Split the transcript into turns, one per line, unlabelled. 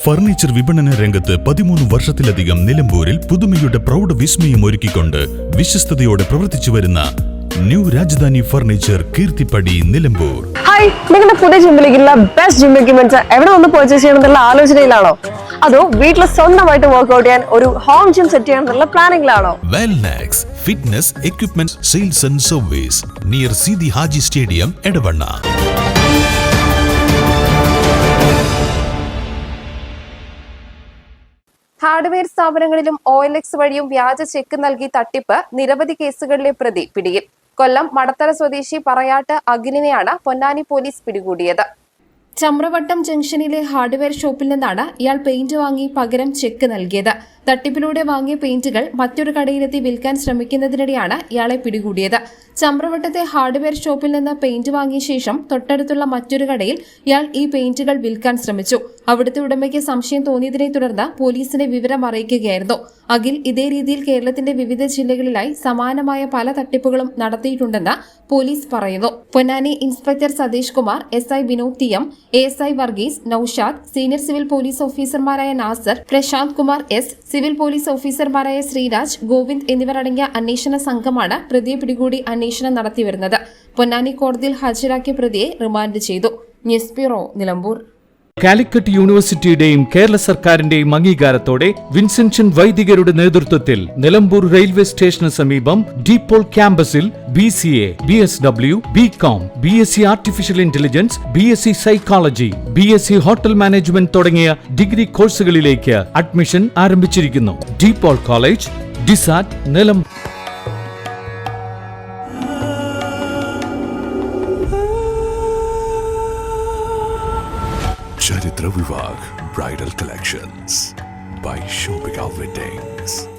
Furniture വിപണന രംഗത്ത് 13 വർഷത്തിലധികം നിലമ്പൂരിൽ പുതുമയുടെ പ്രൗഢ വിസ്മയം ഒരുക്കിക്കൊണ്ട് വിശ്വസ്തയോടെ പ്രവർത്തിച്ചു വരുന്ന new Rajadhani furniture Keerthippadi Nilambur.
Hi, നിങ്ങളുടെ പുതിയ ജിമ്മിലേക്കുള്ള ബെസ്റ്റ് ജിം എക്യുപ്മെന്റ്സ് എവിടെ വന്ന് പർച്ചേസ് ചെയ്യണമെന്നുള്ള ആലോചനയിലാണോ? അതോ വീട്ടിൽ സ്വന്തമായിട്ട് വർക്ക്ഔട്ട് ചെയ്യാൻ ഒരു ഹോം ജിം സെറ്റ് ചെയ്യാനുള്ള പ്ലാനിംഗിലാണോ?
Wellnex fitness equipment sales and service near Sidhi Haji stadium Edavanna.
Hardware സ്ഥാപനങ്ങളിലും OLX വഴിയും വ്യാജ ചെക്ക് നൽകി തട്ടിപ്പ് നിരവധി കേസുകളിലെ പ്രതി പിടിയിൽ. കൊല്ലം മടത്തല സ്വദേശി പറയാട്ട് അഖിലിനെയാണ് പൊന്നാനി പോലീസ് പിടികൂടിയത്. ചമ്രവട്ടം ജംഗ്ഷനിലെ ഹാർഡ്വെയർ ഷോപ്പിൽ നിന്നാണ് ഇയാൾ പെയിന്റ് വാങ്ങി പകരം ചെക്ക് നൽകിയത്. തട്ടിപ്പിലൂടെ വാങ്ങിയ പെയിന്റുകൾ മറ്റൊരു കടയിലെത്തി വിൽക്കാൻ ശ്രമിക്കുന്നതിനിടെയാണ് ഇയാളെ പിടികൂടിയത്. ചമ്രവട്ടത്തെ ഹാർഡ്വെയർ ഷോപ്പിൽ നിന്ന് പെയിന്റ് വാങ്ങിയ ശേഷം തൊട്ടടുത്തുള്ള മറ്റൊരു കടയിൽ ഇയാൾ ഈ പെയിന്റുകൾ വിൽക്കാൻ ശ്രമിച്ചു. അവിടുത്തെ ഉടമയ്ക്ക് സംശയം തോന്നിയതിനെ തുടർന്ന് പോലീസിനെ വിവരം അറിയിക്കുകയായിരുന്നു. അഖിൽ ഇതേ രീതിയിൽ കേരളത്തിന്റെ വിവിധ ജില്ലകളിലായി സമാനമായ പല തട്ടിപ്പുകളും നടത്തിയിട്ടുണ്ടെന്ന് പോലീസ് പറയുന്നു. Ponnani inspector Satheesh Kumar, SI Vinod TM, ASI Varghese, Noushad, senior civil police ഓഫീസർമാരായ Nasar, Prasanth Kumar S, civil police ഓഫീസർമാരായ ശ്രീരാജ്, ഗോവിന്ദ് എന്നിവരടങ്ങിയ അന്വേഷണ സംഘമാണ് പ്രതിയെ പിടികൂടി അന്വേഷണം നടത്തിവരുന്നത്. പൊന്നാനി കോടതിയിൽ ഹാജരാക്കിയ പ്രതിയെ റിമാൻഡ് ചെയ്തു. News bureau, Nilambur.
കാലിക്കറ്റ് യൂണിവേഴ്സിറ്റിയുടെയും കേരള സർക്കാരിന്റെയും അംഗീകാരത്തോടെ വിൻസെൻഷൻ വൈദികരുടെ നേതൃത്വത്തിൽ നിലമ്പൂർ റെയിൽവേ സ്റ്റേഷന് സമീപം ഡീപോൾ ക്യാമ്പസിൽ BCA, BSW, BCom, BSc artificial intelligence, BSc psychology, BSc hotel management തുടങ്ങിയ ഡിഗ്രി കോഴ്സുകളിലേക്ക് അഡ്മിഷൻ ആരംഭിച്ചിരിക്കുന്നു. DePaul college, DiSAT, Nilambur.
Charitra Vivag Bridal Collections by Shobhika Weddings.